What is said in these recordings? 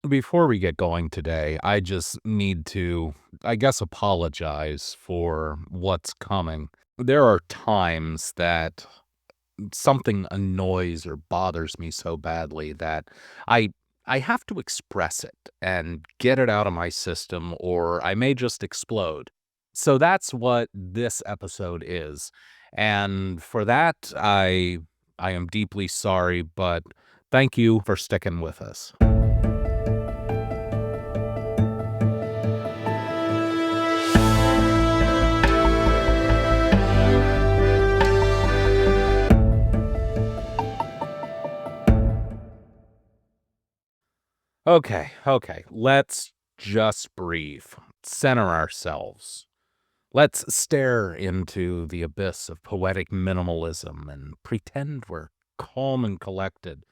Before we get going today, I just need to, I guess, apologize for what's coming. There are times that something annoys or bothers me so badly that I I have to express it and get it out of my system or I may just explode. So that's what this episode is. And for that, I am deeply sorry, but thank you for sticking with us. Okay. Let's just breathe. Center ourselves. Let's stare into the abyss of poetic minimalism and pretend we're calm and collected.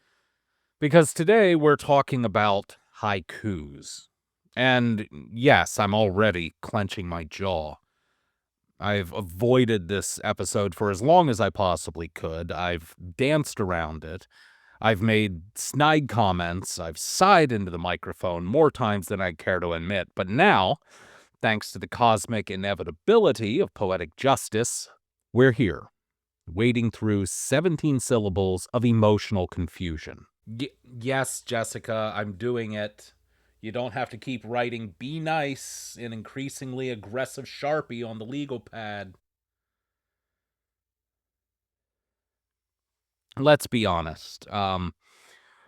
Because today we're talking about haikus. And yes, I'm already clenching my jaw. I've avoided this episode for as long as I possibly could. I've danced around it. I've made snide comments. I've sighed into the microphone more times than I care to admit. But now, thanks to the cosmic inevitability of poetic justice, we're here, wading through 17 syllables of emotional confusion. Yes, Jessica, I'm doing it. You don't have to keep writing "be nice" in increasingly aggressive Sharpie on the legal pad. Let's be honest.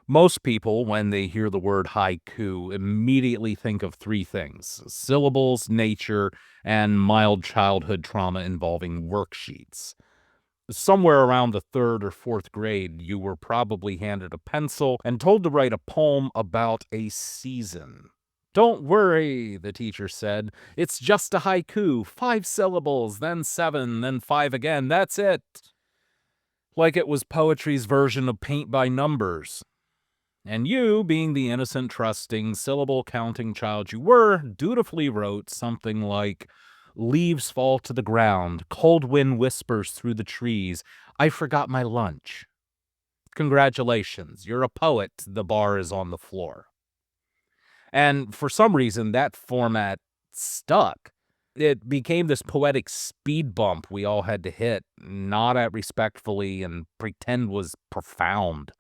Most people, when they hear the word haiku, immediately think of three things: syllables, nature, and mild childhood trauma involving worksheets. Somewhere around the third or fourth grade, you were probably handed a pencil and told to write a poem about a season. Don't worry, the teacher said. It's just a haiku, 5 syllables, then 7, then 5 again. That's it. Like it was poetry's version of paint by numbers. And you, being the innocent, trusting, syllable-counting child you were, dutifully wrote something like, "Leaves fall to the ground, cold wind whispers through the trees, I forgot my lunch." Congratulations, you're a poet, the bar is on the floor. And for some reason, that format stuck. It became this poetic speed bump we all had to hit, nod at respectfully, and pretend was profound.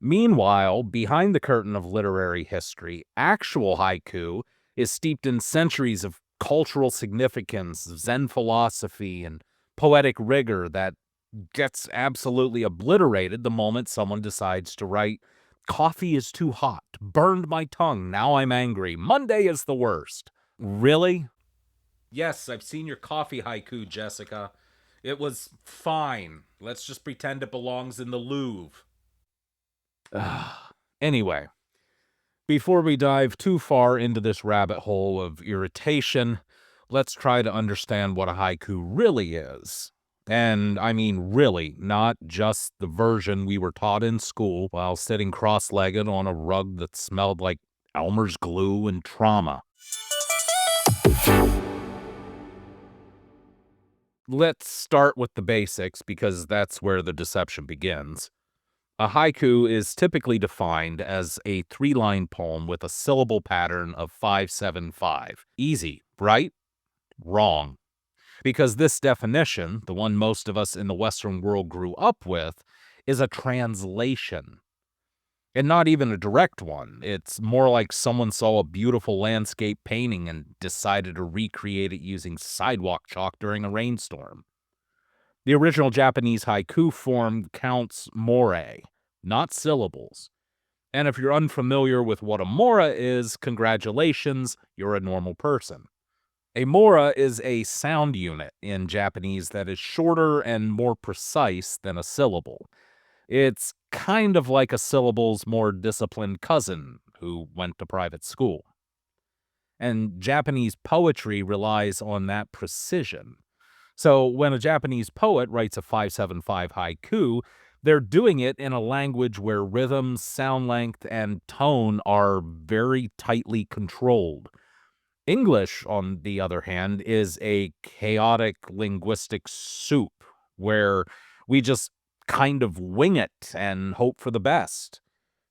Meanwhile, behind the curtain of literary history, actual haiku is steeped in centuries of cultural significance, Zen philosophy, and poetic rigor that gets absolutely obliterated the moment someone decides to write, "Coffee is too hot, burned my tongue, now I'm angry, Monday is the worst." Really? Yes, I've seen your coffee haiku, Jessica. It was fine. Let's just pretend it belongs in the Louvre. Anyway, before we dive too far into this rabbit hole of irritation, let's try to understand what a haiku really is. And I mean really, not just the version we were taught in school while sitting cross-legged on a rug that smelled like Elmer's glue and trauma. Let's start with the basics because that's where the deception begins. A haiku is typically defined as a three-line poem with a syllable pattern of 575. Easy, right? Wrong. Because this definition, the one most of us in the Western world grew up with, is a translation. And not even a direct one. It's more like someone saw a beautiful landscape painting and decided to recreate it using sidewalk chalk during a rainstorm. The original Japanese haiku form counts morae, not syllables. And if you're unfamiliar with what a mora is, congratulations, you're a normal person. A mora is a sound unit in Japanese that is shorter and more precise than a syllable. It's kind of like a syllable's more disciplined cousin who went to private school. And Japanese poetry relies on that precision. So when a Japanese poet writes a 575 haiku, they're doing it in a language where rhythm, sound length, and tone are very tightly controlled. English, on the other hand, is a chaotic linguistic soup where we just kind of wing it and hope for the best.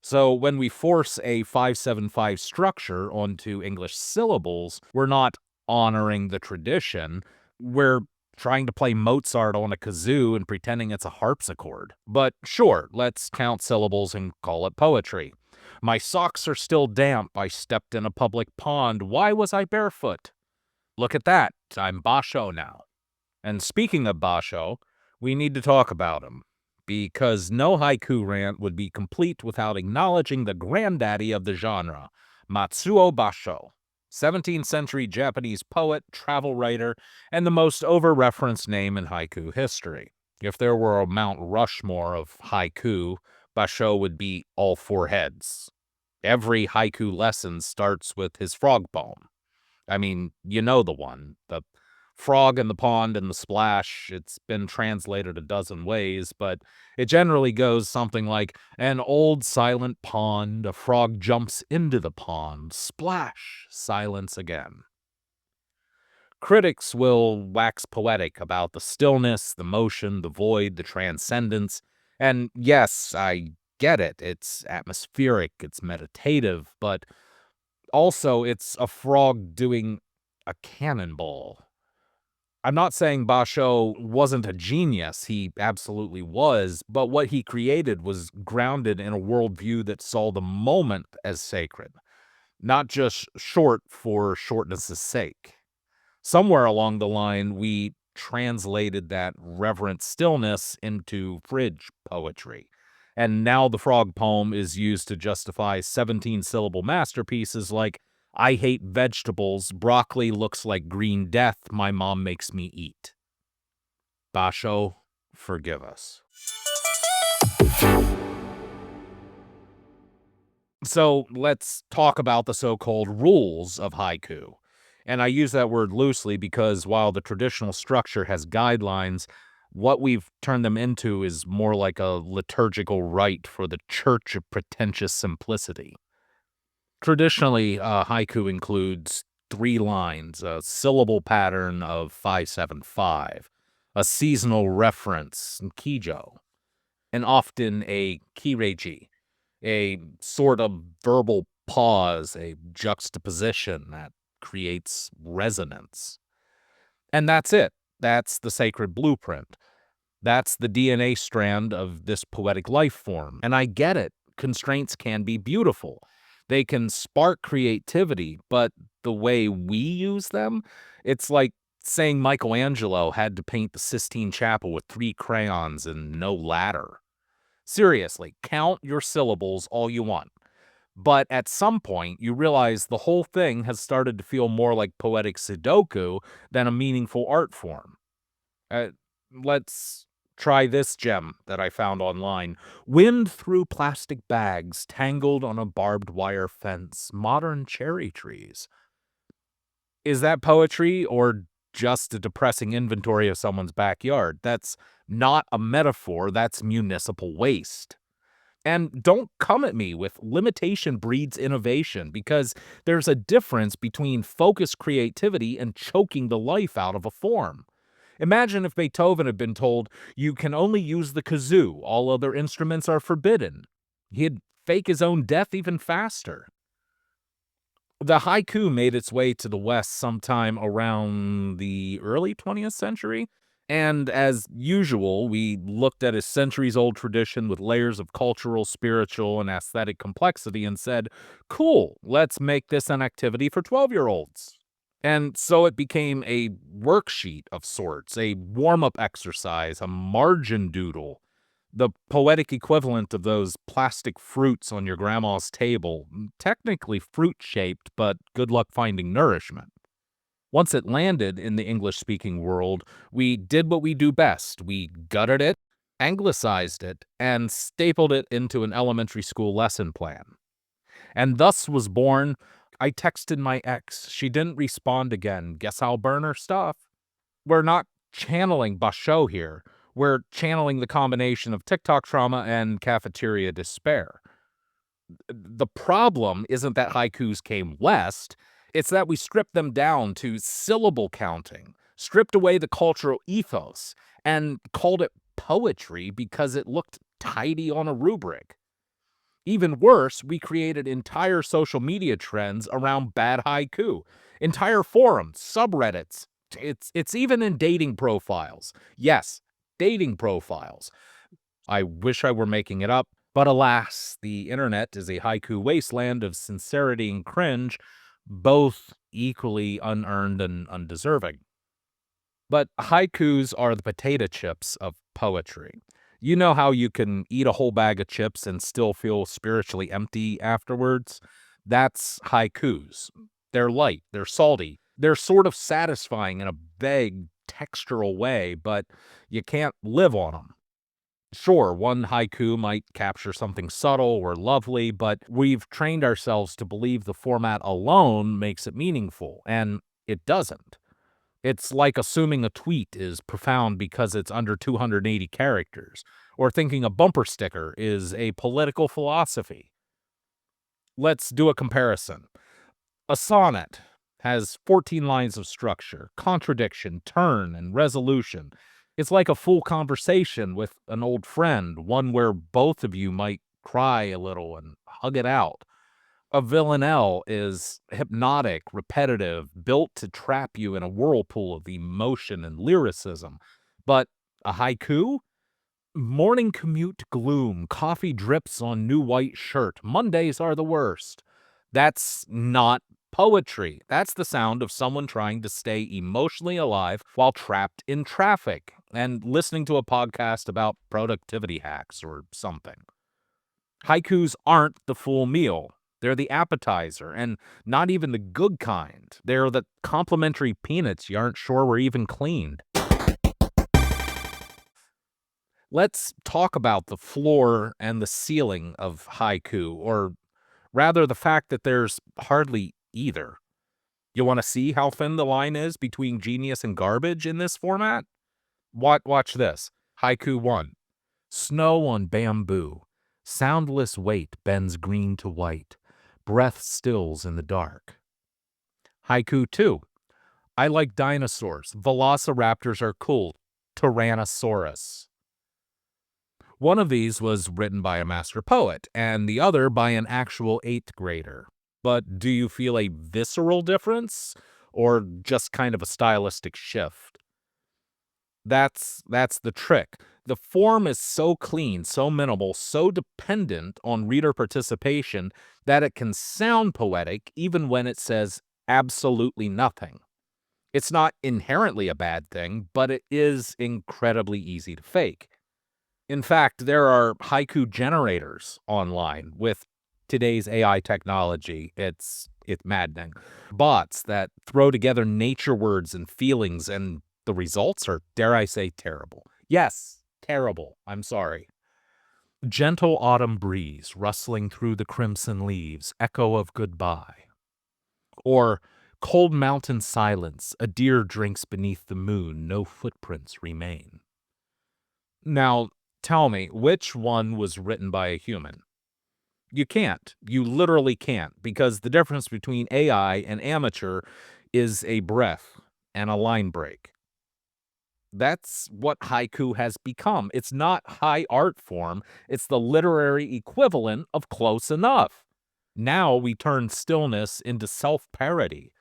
So when we force a 575 structure onto English syllables, we're not honoring the tradition. We're trying to play Mozart on a kazoo and pretending it's a harpsichord. But sure, let's count syllables and call it poetry. My socks are still damp. I stepped in a public pond. Why was I barefoot? Look at that. I'm Bashō now. And speaking of Bashō, we need to talk about him. Because no haiku rant would be complete without acknowledging the granddaddy of the genre, Matsuo Bashō. 17th century Japanese poet, travel writer, and the most over-referenced name in haiku history. If there were a Mount Rushmore of haiku, Bashō would be all four heads. Every haiku lesson starts with his frog poem. I mean, you know the one. The frog in the pond and the splash. It's been translated a dozen ways, but it generally goes something like, an old silent pond, a frog jumps into the pond, splash, silence again. Critics will wax poetic about the stillness, the motion, the void, the transcendence. And yes, I get it. It's atmospheric, it's meditative, but also it's a frog doing a cannonball. I'm not saying Bashō wasn't a genius, he absolutely was, but what he created was grounded in a worldview that saw the moment as sacred, not just short for shortness' sake. Somewhere along the line, we translated that reverent stillness into fridge poetry. And now the frog poem is used to justify 17-syllable masterpieces like, I hate vegetables, broccoli looks like green death, my mom makes me eat. Bashō, forgive us. So let's talk about the so-called rules of haiku. And I use that word loosely because while the traditional structure has guidelines, what we've turned them into is more like a liturgical rite for the church of pretentious simplicity. Traditionally, haiku includes 3 lines, a syllable pattern of 575, a seasonal reference, kijo, and often a kireji, a sort of verbal pause, a juxtaposition that creates resonance. And that's it. That's the sacred blueprint. That's the DNA strand of this poetic life form. And I get it. Constraints can be beautiful. They can spark creativity, but the way we use them, it's like saying Michelangelo had to paint the Sistine Chapel with 3 crayons and no ladder. Seriously, count your syllables all you want. But at some point, you realize the whole thing has started to feel more like poetic Sudoku than a meaningful art form. Uh, let's try this gem that I found online. Wind through plastic bags, tangled on a barbed wire fence, modern cherry trees. Is that poetry or just a depressing inventory of someone's backyard? That's not a metaphor, that's municipal waste. And don't come at me with limitation breeds innovation, because there's a difference between focused creativity and choking the life out of a form. Imagine if Beethoven had been told, you can only use the kazoo, all other instruments are forbidden. He'd fake his own death even faster. The haiku made its way to the West sometime around the early 20th century. And as usual, we looked at a centuries-old tradition with layers of cultural, spiritual, and aesthetic complexity and said, cool, let's make this an activity for 12-year-olds. And so it became a worksheet of sorts, a warm-up exercise, a margin doodle, the poetic equivalent of those plastic fruits on your grandma's table, technically fruit-shaped, but good luck finding nourishment. Once it landed in the English-speaking world, we did what we do best. We gutted it, anglicized it, and stapled it into an elementary school lesson plan. And thus was born, I texted my ex. She didn't respond again. Guess I'll burn her stuff. We're not channeling Bashō here. We're channeling the combination of TikTok trauma and cafeteria despair. The problem isn't that haikus came west, it's that we stripped them down to syllable counting, stripped away the cultural ethos, and called it poetry because it looked tidy on a rubric. Even worse, we created entire social media trends around bad haiku, entire forums, subreddits. It's even in dating profiles. Yes, dating profiles. I wish I were making it up, but alas, the internet is a haiku wasteland of sincerity and cringe, both equally unearned and undeserving. But haikus are the potato chips of poetry. You know how you can eat a whole bag of chips and still feel spiritually empty afterwards? That's haikus. They're light, they're salty, they're sort of satisfying in a vague, textural way, but you can't live on them. Sure, one haiku might capture something subtle or lovely, but we've trained ourselves to believe the format alone makes it meaningful, and it doesn't. It's like assuming a tweet is profound because it's under 280 characters, or thinking a bumper sticker is a political philosophy. Let's do a comparison. A sonnet has 14 lines of structure, contradiction, turn, and resolution. It's like a full conversation with an old friend, one where both of you might cry a little and hug it out. A villanelle is hypnotic, repetitive, built to trap you in a whirlpool of emotion and lyricism. But a haiku? Morning commute gloom, coffee drips on new white shirt, Mondays are the worst. That's not poetry. That's the sound of someone trying to stay emotionally alive while trapped in traffic and listening to a podcast about productivity hacks or something. Haikus aren't the full meal. They're the appetizer, and not even the good kind. They're the complimentary peanuts you aren't sure were even cleaned. Let's talk about the floor and the ceiling of haiku, or rather the fact that there's hardly either. You want to see how thin the line is between genius and garbage in this format? Watch this. Haiku 1. Snow on bamboo. Soundless weight bends green to white. Breath stills in the dark. Haiku 2. I like dinosaurs. Velociraptors are cool. Tyrannosaurus. One of these was written by a master poet, and the other by an actual 8th grader. But do you feel a visceral difference, or just kind of a stylistic shift? That's the trick. The form is so clean, so minimal, so dependent on reader participation that it can sound poetic even when it says absolutely nothing. It's not inherently a bad thing, but it is incredibly easy to fake. In fact, there are haiku generators online with today's AI technology. It's maddening. Bots that throw together nature words and feelings, and the results are, dare I say, terrible. Yes, terrible. I'm sorry. Gentle autumn breeze rustling through the crimson leaves, echo of goodbye. Or cold mountain silence, a deer drinks beneath the moon, no footprints remain. Now, tell me, which one was written by a human? You can't. You literally can't, because the difference between AI and amateur is a breath and a line break. That's what haiku has become. It's not high art form, it's the literary equivalent of close enough. Now we turn stillness into self-parody.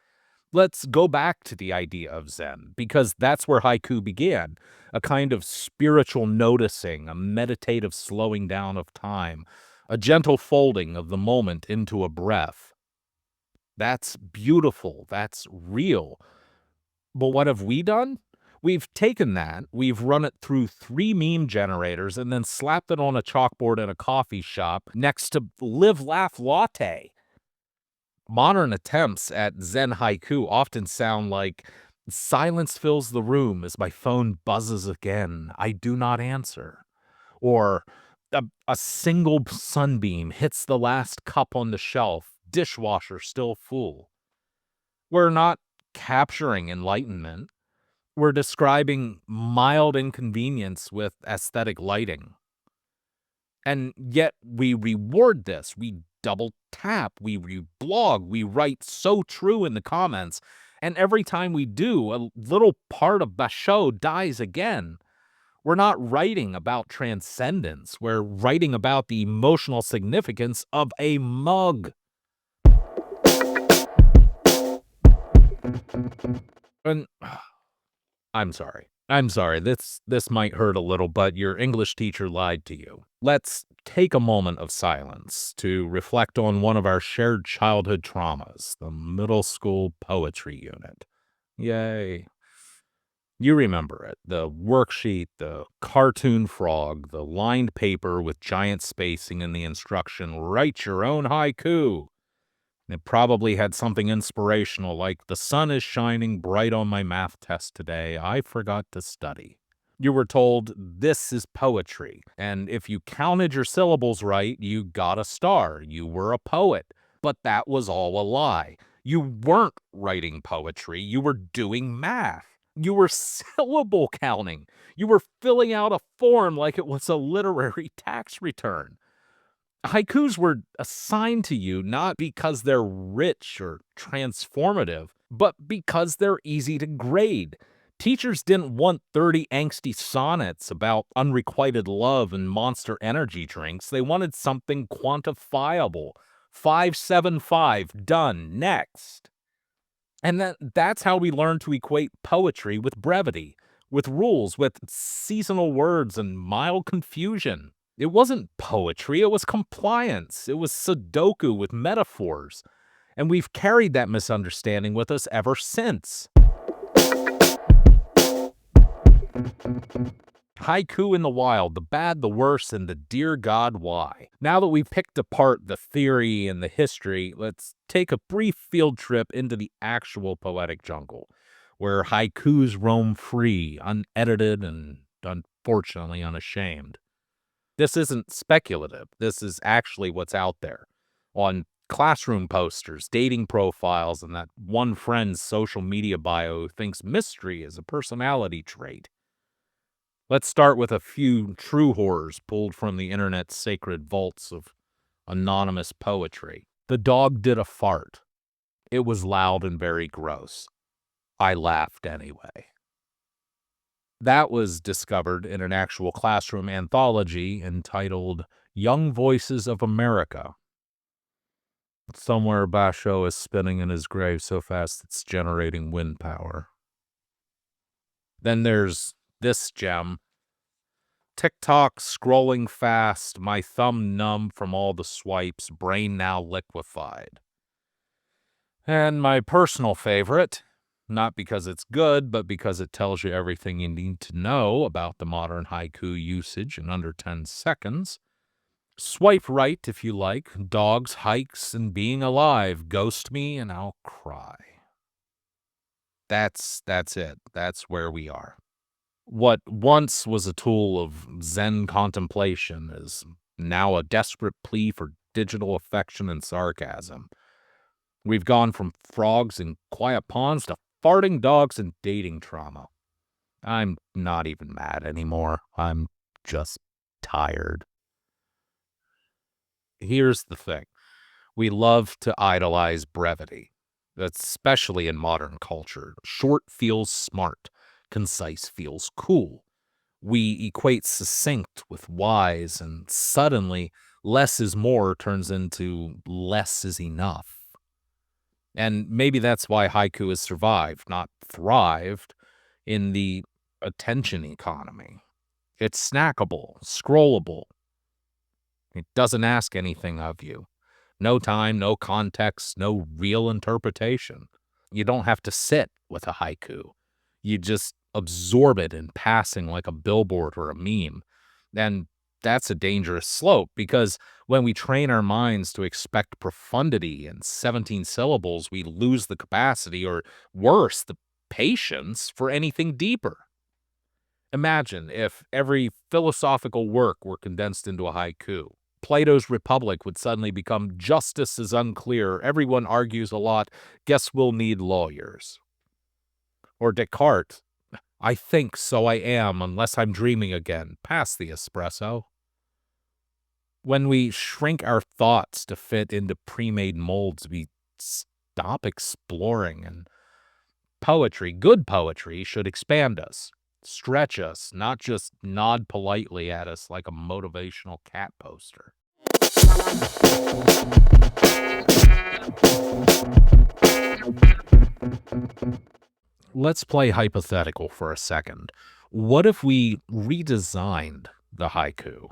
Let's go back to the idea of Zen, because that's where haiku began, a kind of spiritual noticing, a meditative slowing down of time, a gentle folding of the moment into a breath. That's beautiful, that's real. But what have we done? We've taken that, we've run it through 3 meme generators, and then slapped it on a chalkboard in a coffee shop next to Live Laugh Latte. Modern attempts at Zen haiku often sound like, silence fills the room as my phone buzzes again. I do not answer. Or a single sunbeam hits the last cup on the shelf, dishwasher still full. We're not capturing enlightenment. We're describing mild inconvenience with aesthetic lighting. And yet we reward this. We double tap, we reblog, we write so true in the comments. And every time we do, a little part of Bashō dies again. We're not writing about transcendence. We're writing about the emotional significance of a mug. And I'm sorry. I'm sorry. This might hurt a little, but your English teacher lied to you. Let's take a moment of silence to reflect on one of our shared childhood traumas, the middle school poetry unit. Yay. You remember it. The worksheet, the cartoon frog, the lined paper with giant spacing in the instruction, write your own haiku. It probably had something inspirational like, the sun is shining bright on my math test today. I forgot to study. You were told this is poetry, and if you counted your syllables right, you got a star. You were a poet. But that was all a lie. You weren't writing poetry, you were doing math. You were syllable counting. You were filling out a form like it was a literary tax return. Haikus were assigned to you not because they're rich or transformative, but because they're easy to grade. Teachers didn't want 30 angsty sonnets about unrequited love and monster energy drinks. They wanted something quantifiable. 575, done, next. And that's how we learn to equate poetry with brevity, with rules, with seasonal words and mild confusion. It wasn't poetry, it was compliance. It was Sudoku with metaphors. And we've carried that misunderstanding with us ever since. Haiku in the wild, the bad, the worse, and the dear God why. Now that we've picked apart the theory and the history, let's take a brief field trip into the actual poetic jungle, where haikus roam free, unedited, and unfortunately unashamed. This isn't speculative. This is actually what's out there on classroom posters, dating profiles, and that one friend's social media bio who thinks mystery is a personality trait. Let's start with a few true horrors pulled from the internet's sacred vaults of anonymous poetry. The dog did a fart. It was loud and very gross. I laughed anyway. That was discovered in an actual classroom anthology entitled Young Voices of America. Somewhere Bashō is spinning in his grave so fast it's generating wind power. Then there's this gem. TikTok scrolling fast, my thumb numb from all the swipes, brain now liquefied. And my personal favorite, not because it's good, but because it tells you everything you need to know about the modern haiku usage in under 10 seconds. Swipe right if you like. Dogs, hikes, and being alive. Ghost me and I'll cry. That's it. That's where we are. What once was a tool of Zen contemplation is now a desperate plea for digital affection and sarcasm. We've gone from frogs in quiet ponds to farting dogs and dating trauma. I'm not even mad anymore. I'm just tired. Here's the thing. We love to idolize brevity, especially in modern culture. Short feels smart. Concise feels cool. We equate succinct with wise, and suddenly less is more turns into less is enough. And maybe that's why haiku has survived, not thrived, in the attention economy. It's snackable, scrollable. It doesn't ask anything of you. No time, no context, no real interpretation. You don't have to sit with a haiku. You just absorb it in passing like a billboard or a meme. And that's a dangerous slope because when we train our minds to expect profundity in 17 syllables, we lose the capacity, or worse, the patience for anything deeper. Imagine if every philosophical work were condensed into a haiku. Plato's Republic would suddenly become justice is unclear, everyone argues a lot, guess we'll need lawyers. Or Descartes, I think, so I am, unless I'm dreaming again. Pass the espresso. When we shrink our thoughts to fit into pre-made molds, we stop exploring, and poetry, good poetry, should expand us. Stretch us, not just nod politely at us like a motivational cat poster. Let's play hypothetical for a second. What if we redesigned the haiku?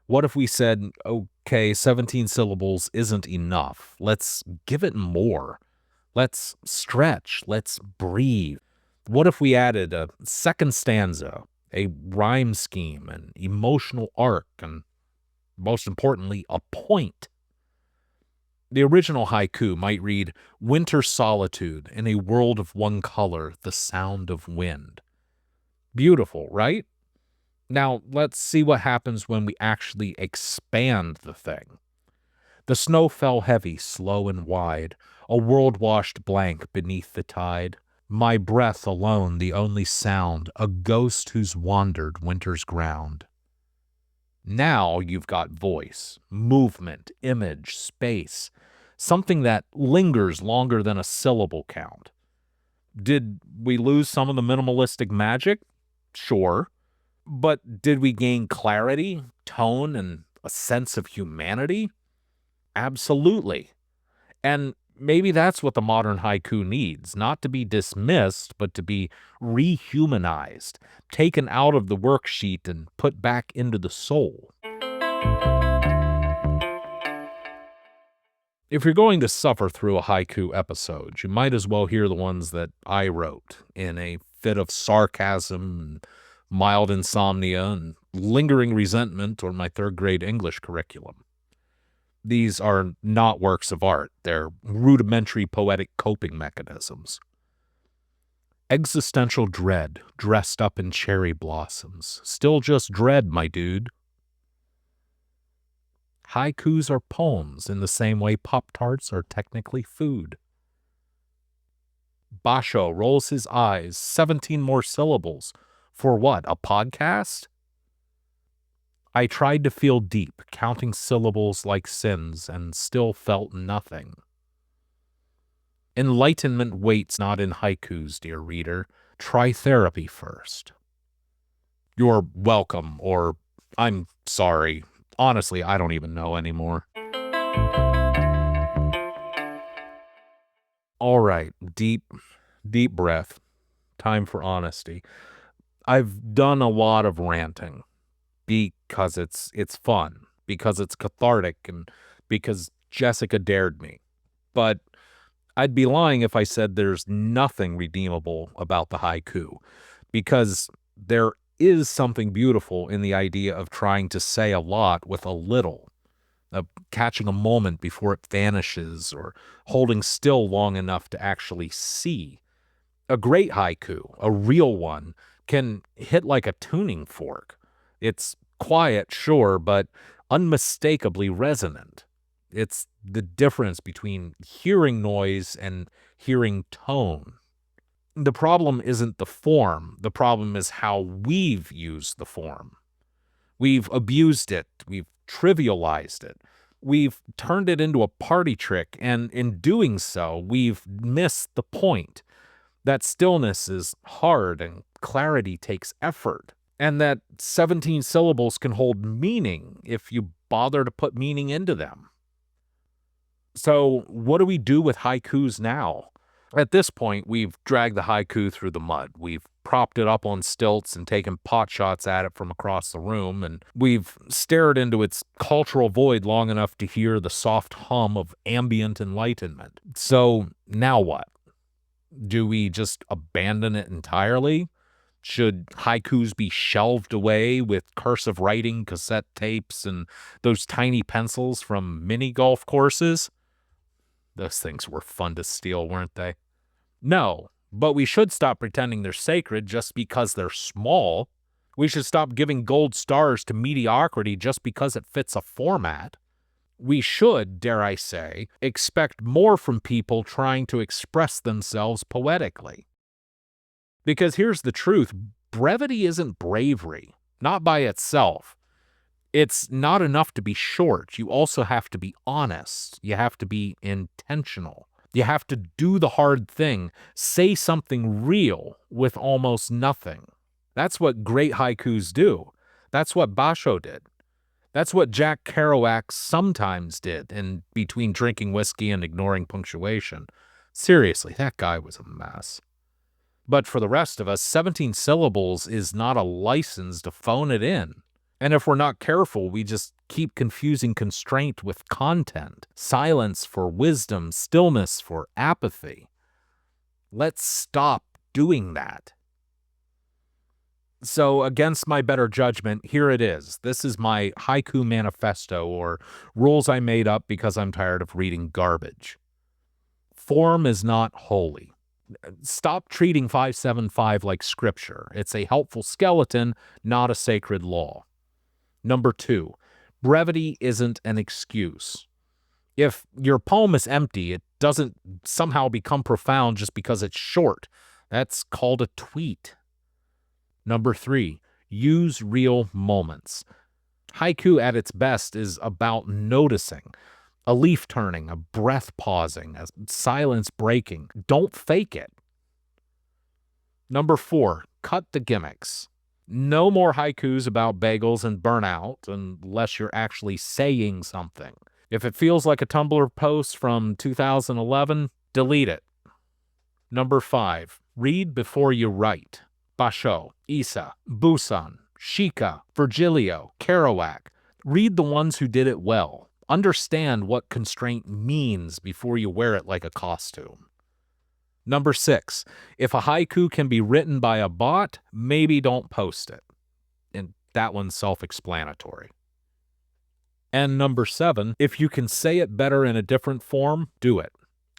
What if we said, okay, 17 syllables isn't enough. Let's give it more. Let's stretch. Let's breathe. What if we added a second stanza, a rhyme scheme, an emotional arc, and most importantly, a point? The original haiku might read, "Winter solitude in a world of one color, the sound of wind." Beautiful, right? Now, let's see what happens when we actually expand the thing. The snow fell heavy, slow and wide, a world washed blank beneath the tide. My breath alone the only sound, a ghost who's wandered winter's ground. Now you've got voice, movement, image, space, something that lingers longer than a syllable count. Did we lose some of the minimalistic magic? Sure. But did we gain clarity, tone, and a sense of humanity? Absolutely. And maybe that's what the modern haiku needs, not to be dismissed, but to be rehumanized, taken out of the worksheet and put back into the soul. If you're going to suffer through a haiku episode, you might as well hear the ones that I wrote in a fit of sarcasm and mild insomnia and lingering resentment on my third grade English curriculum. These are not works of art. They're rudimentary poetic coping mechanisms. Existential dread dressed up in cherry blossoms. Still just dread, my dude. Haikus are poems in the same way Pop-Tarts are technically food. Bashō rolls his eyes, 17 more syllables. For what, a podcast? I tried to feel deep, counting syllables like sins, and still felt nothing. Enlightenment waits not in haikus, dear reader. Try therapy first. You're welcome, or I'm sorry. Honestly, I don't even know anymore. All right, deep breath. Time for honesty. I've done a lot of ranting because it's fun, because it's cathartic, and because Jessica dared me. But I'd be lying if I said there's nothing redeemable about the haiku, because there is something beautiful in the idea of trying to say a lot with a little, of catching a moment before it vanishes, or holding still long enough to actually see. A great haiku, a real one, can hit like a tuning fork. It's quiet, sure, but unmistakably resonant. It's the difference between hearing noise and hearing tone. The problem isn't the form. The problem is how we've used the form. We've abused it. We've trivialized it. We've turned it into a party trick, and in doing so, we've missed the point. That stillness is hard and clarity takes effort, and that 17 syllables can hold meaning if you bother to put meaning into them. So what do we do with haikus now? At this point, we've dragged the haiku through the mud. We've propped it up on stilts and taken pot shots at it from across the room, and we've stared into its cultural void long enough to hear the soft hum of ambient enlightenment. So now what? Do we just abandon it entirely? Should haikus be shelved away with cursive writing, cassette tapes, and those tiny pencils from mini golf courses? Those things were fun to steal, weren't they? No, but we should stop pretending they're sacred just because they're small. We should stop giving gold stars to mediocrity just because it fits a format. We should, dare I say, expect more from people trying to express themselves poetically. Because here's the truth, brevity isn't bravery, not by itself. It's not enough to be short. You also have to be honest. You have to be intentional. You have to do the hard thing, say something real with almost nothing. That's what great haikus do. That's what Bashō did. That's what Jack Kerouac sometimes did in between drinking whiskey and ignoring punctuation. Seriously, that guy was a mess. But for the rest of us, 17 syllables is not a license to phone it in. And if we're not careful, we just keep confusing constraint with content, silence for wisdom, stillness for apathy. Let's stop doing that. So, against my better judgment, here it is. This is my haiku manifesto, or rules I made up because I'm tired of reading garbage. Form is not holy. Stop treating 575 like scripture. It's a helpful skeleton, not a sacred law. Number 2, brevity isn't an excuse. If your poem is empty, it doesn't somehow become profound just because it's short. That's called a tweet. Number 3, use real moments. Haiku at its best is about noticing. A leaf turning, a breath pausing, a silence breaking. Don't fake it. Number 4, cut the gimmicks. No more haikus about bagels and burnout unless you're actually saying something. If it feels like a Tumblr post from 2011, delete it. Number 5, read before you write. Bashō, Isa, Busan, Shika, Virgilio, Kerouac. Read the ones who did it well. Understand what constraint means before you wear it like a costume. Number 6, if a haiku can be written by a bot, maybe don't post it. And that one's self-explanatory. And number 7, if you can say it better in a different form, do it.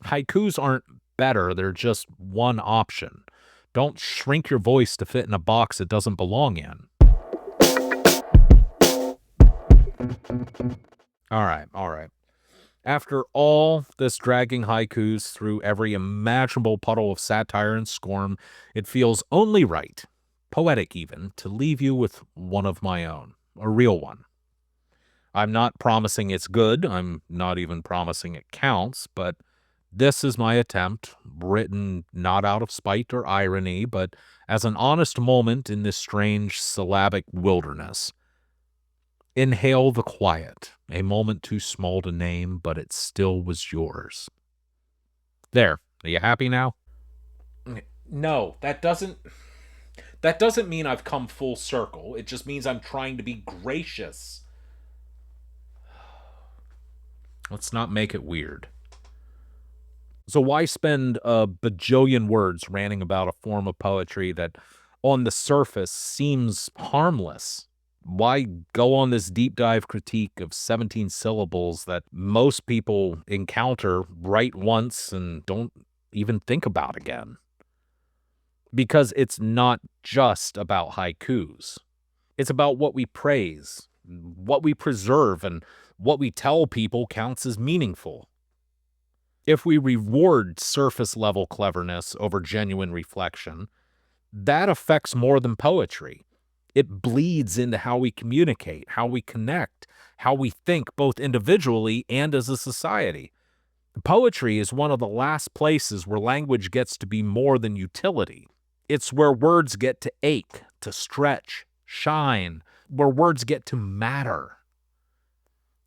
Haikus aren't better, they're just one option. Don't shrink your voice to fit in a box it doesn't belong in. All right. After all this dragging haikus through every imaginable puddle of satire and scorn, it feels only right, poetic even, to leave you with one of my own, a real one. I'm not promising it's good, I'm not even promising it counts, but this is my attempt, written not out of spite or irony, but as an honest moment in this strange syllabic wilderness. Inhale the quiet, a moment too small to name, but it still was yours. There, are you happy now? No, that doesn't mean I've come full circle. It just means I'm trying to be gracious. Let's not make it weird. So why spend a bajillion words ranting about a form of poetry that on the surface seems harmless? Why go on this deep dive critique of 17 syllables that most people encounter, write once, and don't even think about again? Because it's not just about haikus. It's about what we praise, what we preserve, and what we tell people counts as meaningful. If we reward surface-level cleverness over genuine reflection, that affects more than poetry. It bleeds into how we communicate, how we connect, how we think both individually and as a society. Poetry is one of the last places where language gets to be more than utility. It's where words get to ache, to stretch, shine, where words get to matter.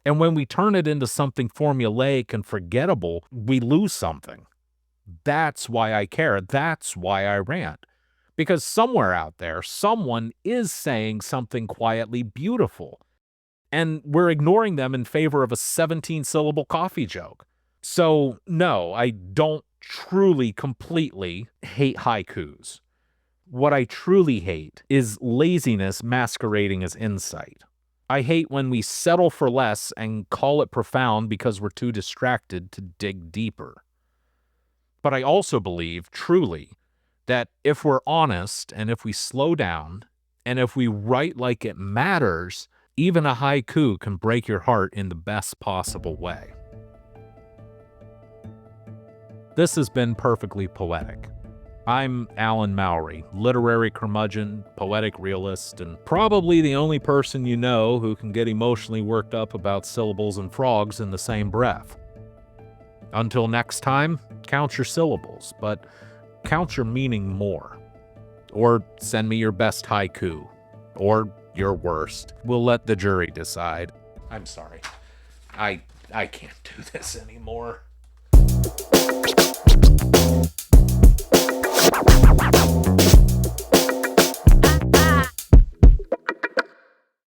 And when we turn it into something formulaic and forgettable, we lose something. That's why I care. That's why I rant. Because somewhere out there, someone is saying something quietly beautiful. And we're ignoring them in favor of a 17-syllable coffee joke. So, no, I don't truly, completely hate haikus. What I truly hate is laziness masquerading as insight. I hate when we settle for less and call it profound because we're too distracted to dig deeper. But I also believe, truly, that if we're honest and if we slow down and if we write like it matters, even a haiku can break your heart in the best possible way. This has been Perfectly Poetic. I'm Alan Mowery, literary curmudgeon, poetic realist, and probably the only person you know who can get emotionally worked up about syllables and frogs in the same breath. Until next time, count your syllables, but count your meaning more. Or send me your best haiku. Or your worst. We'll let the jury decide. I'm sorry. I can't do this anymore.